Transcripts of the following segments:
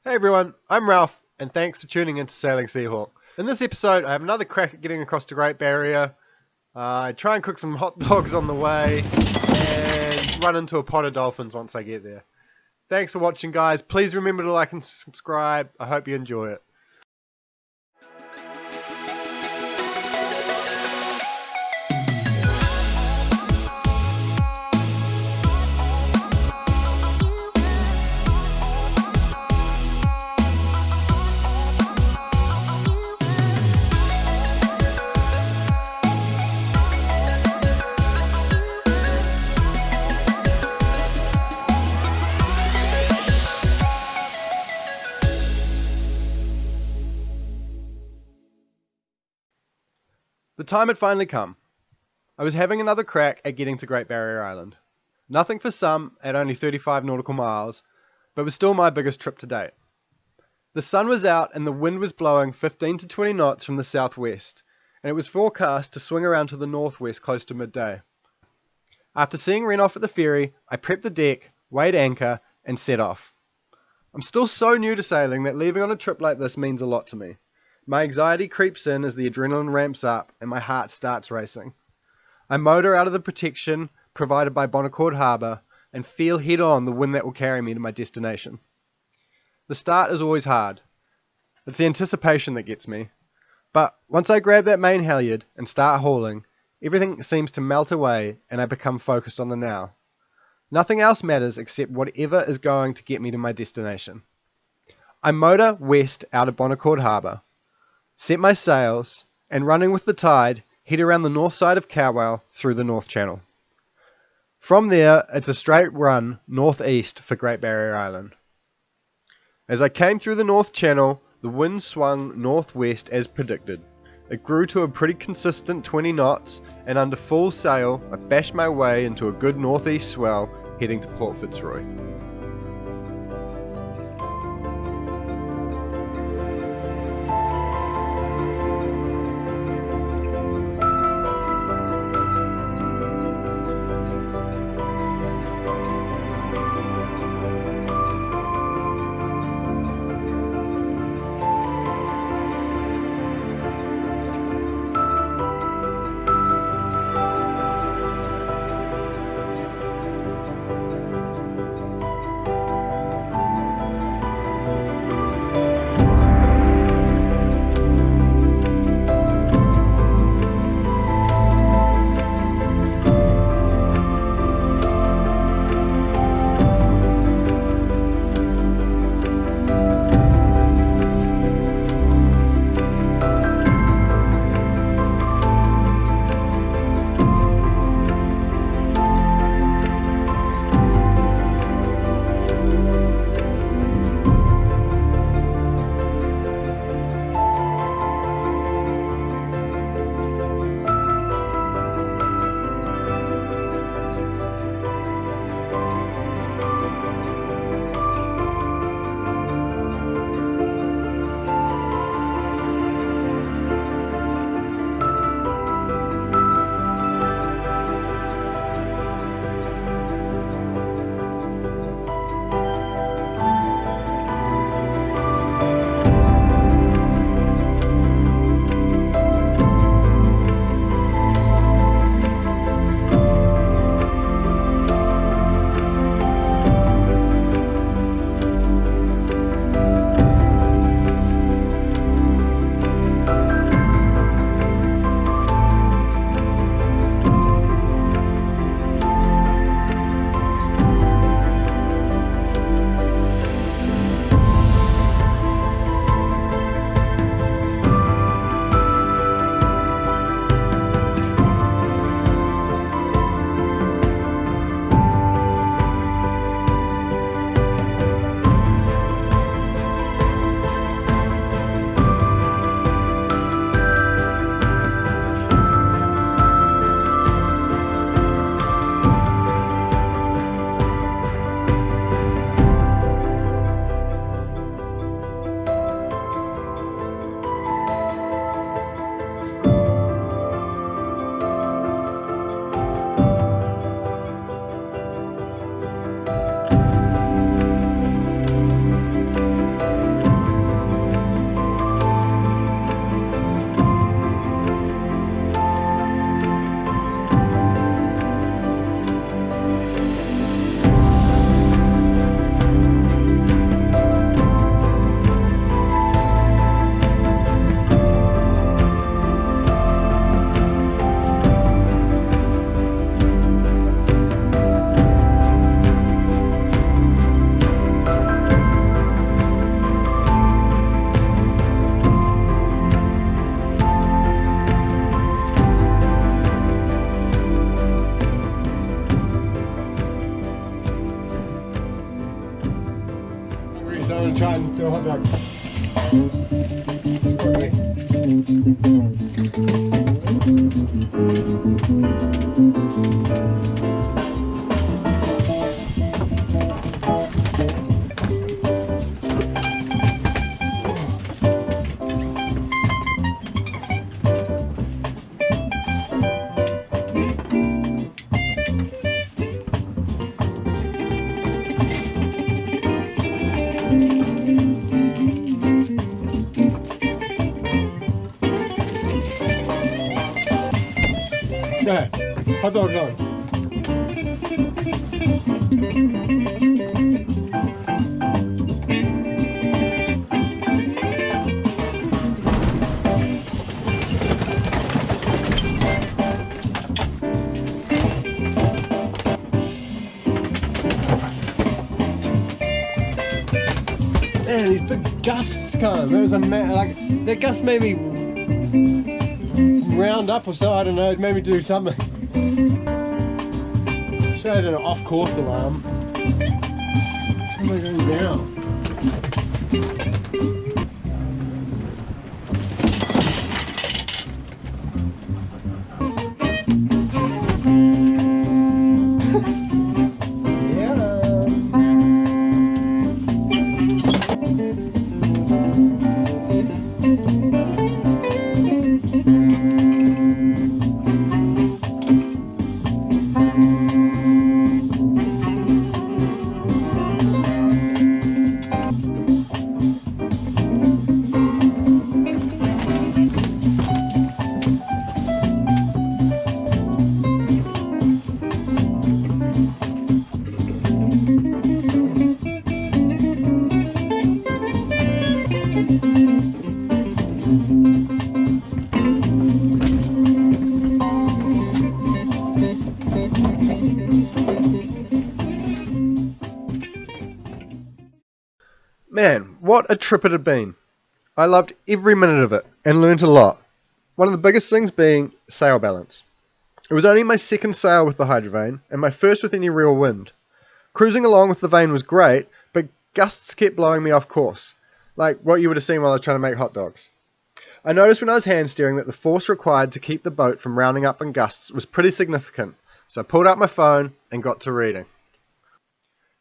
Hey everyone, I'm Ralph, and thanks for tuning into Sailing Seahawk. In this episode, I have another crack at getting across the Great Barrier. I try and cook some hot dogs on the way, and run into a pod of dolphins once I get there. Thanks for watching, guys. Please remember to like and subscribe. I hope you enjoy it. The time had finally come. I was having another crack at getting to Great Barrier Island. Nothing for some at only 35 nautical miles, but was still my biggest trip to date. The sun was out and the wind was blowing 15 to 20 knots from the southwest, and it was forecast to swing around to the northwest close to midday. After seeing Ren off at the ferry, I prepped the deck, weighed anchor, and set off. I'm still so new to sailing that leaving on a trip like this means a lot to me. My anxiety creeps in as the adrenaline ramps up and my heart starts racing. I motor out of the protection provided by Bonacord Harbour and feel head-on the wind that will carry me to my destination. The start is always hard. It's the anticipation that gets me. But once I grab that main halyard and start hauling, everything seems to melt away and I become focused on the now. Nothing else matters except whatever is going to get me to my destination. I motor west out of Bonacord Harbour, set my sails, and running with the tide, head around the north side of Cowell through the North Channel. From there, it's a straight run northeast for Great Barrier Island. As I came through the North Channel, the wind swung northwest as predicted. It grew to a pretty consistent 20 knots, and under full sail, I bashed my way into a good northeast swell heading to Port Fitzroy. try and do a hot dog. Okay, hot dogs on. Man, these big gusts come. There was a like that gust made me round up or so. I don't know. It made me do something. Should have had an off-course alarm. How am I going down? Man, what a trip it had been. I loved every minute of it and learnt a lot. One of the biggest things being sail balance. It was only my second sail with the Hydrovane and my first with any real wind. Cruising along with the vane was great, but gusts kept blowing me off course, like what you would have seen while I was trying to make hot dogs. I noticed when I was hand steering that the force required to keep the boat from rounding up in gusts was pretty significant, so I pulled out my phone and got to reading.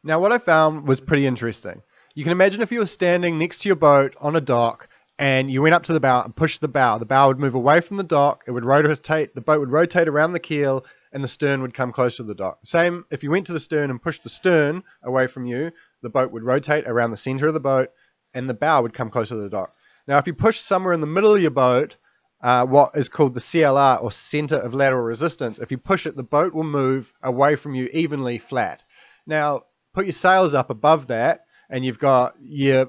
Now what I found was pretty interesting. You can imagine if you were standing next to your boat on a dock and you went up to the bow and pushed the bow would move away from the dock, it would rotate, the boat would rotate around the keel, and the stern would come closer to the dock. Same, if you went to the stern and pushed the stern away from you, the boat would rotate around the center of the boat, and the bow would come closer to the dock. Now, if you push somewhere in the middle of your boat, what is called the CLR, or center of lateral resistance, if you push it, the boat will move away from you evenly flat. Now, put your sails up above that, and you've got your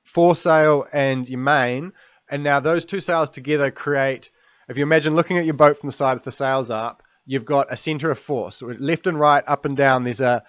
foresail and your main, and now those two sails together create, if you imagine looking at your boat from the side with the sails up, you've got a center of force. So left and right, up and down, there's a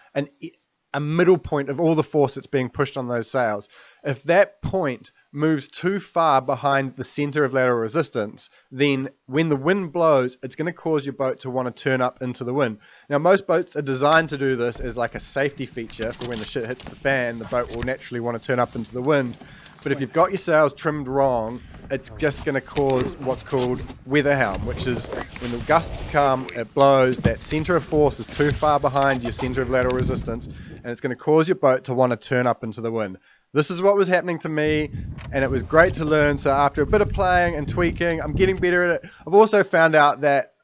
middle point of all the force that's being pushed on those sails. If that point moves too far behind the center of lateral resistance, then when the wind blows, it's going to cause your boat to want to turn up into the wind. Now, most boats are designed to do this as like a safety feature for when the shit hits the fan, the boat will naturally want to turn up into the wind. But if you've got your sails trimmed wrong, it's just going to cause what's called weather helm, which is when the gusts come, it blows, that center of force is too far behind your center of lateral resistance, and it's going to cause your boat to want to turn up into the wind. This is what was happening to me, and it was great to learn. So after a bit of playing and tweaking, I'm getting better at it. I've also found out that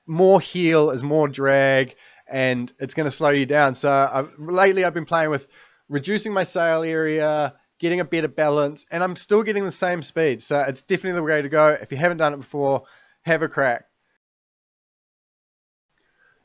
more heel is more drag, and it's going to slow you down. So lately I've been playing with reducing my sail area, getting a better balance, and I'm still getting the same speed. So it's definitely the way to go. If you haven't done it before, have a crack.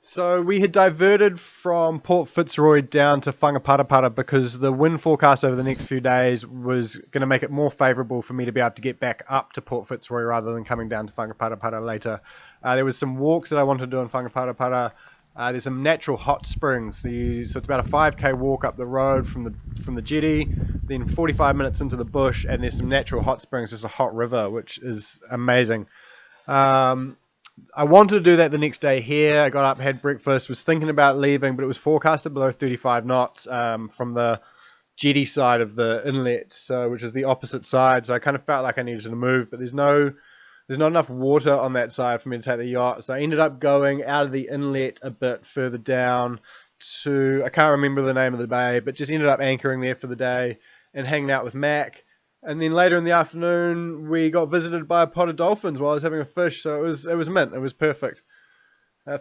So we had diverted from Port Fitzroy down to Whangaparaohara because the wind forecast over the next few days was going to make it more favourable for me to be able to get back up to Port Fitzroy rather than coming down to Whangaparaohara later. There was some walks that I wanted to do in Whangaparaohara. There's some natural hot springs. So it's about a 5k walk up the road from the jetty, then 45 minutes into the bush, and there's some natural hot springs, just a hot river, which is amazing. I wanted to do that the next day here. I got up, had breakfast, was thinking about leaving, but it was forecasted below 35 knots from the jetty side of the inlet, so which is the opposite side. So I kind of felt like I needed to move, but there's not enough water on that side for me to take the yacht. So I ended up going out of the inlet a bit further down to, I can't remember the name of the bay, but just ended up anchoring there for the day and hanging out with Mac. And then later in the afternoon, we got visited by a pod of dolphins while I was having a fish. So it was mint. It was perfect.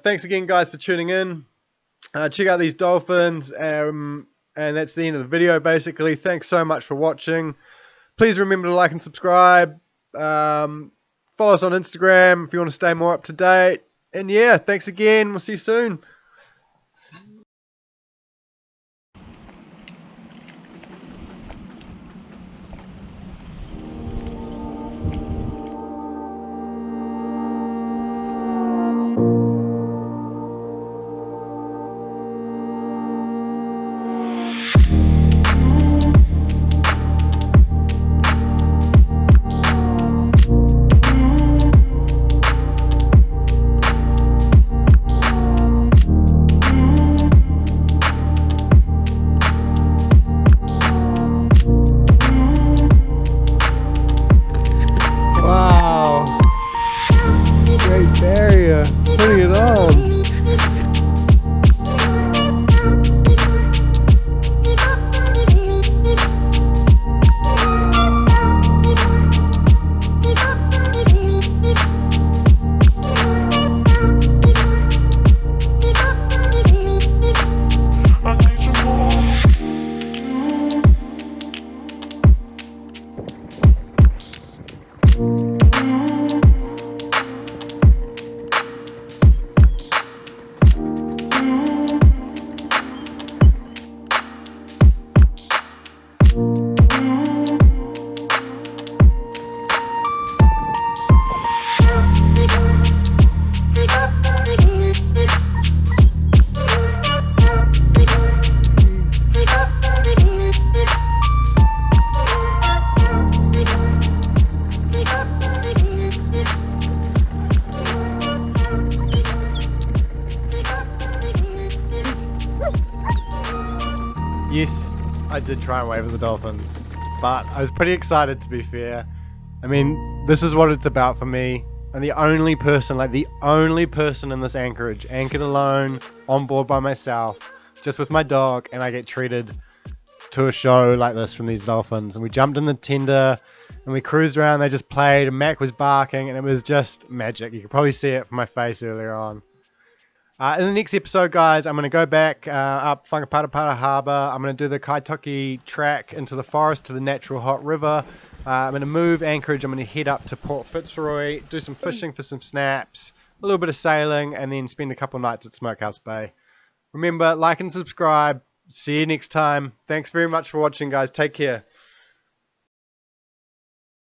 Thanks again, guys, for tuning in. Check out these dolphins. And that's the end of the video, basically. Thanks so much for watching. Please remember to like and subscribe. Follow us on Instagram if you want to stay more up to date. And yeah, thanks again. We'll see you soon. Putting it on. Yes, I did try and wave at the dolphins, but I was pretty excited, to be fair. I mean, this is what it's about for me. I'm the only person in this anchorage, anchored alone, on board by myself, just with my dog, and I get treated to a show like this from these dolphins. And we jumped in the tender, and we cruised around, they just played, and Mac was barking, and it was just magic. You could probably see it from my face earlier on. In the next episode, guys, I'm going to go back up Whakapara Harbour. I'm going to do the Kaitoki track into the forest to the natural hot river. I'm going to move anchorage. I'm going to head up to Port Fitzroy, do some fishing for some snaps, a little bit of sailing, and then spend a couple nights at Smokehouse Bay. Remember, like and subscribe. See you next time. Thanks very much for watching, guys. Take care.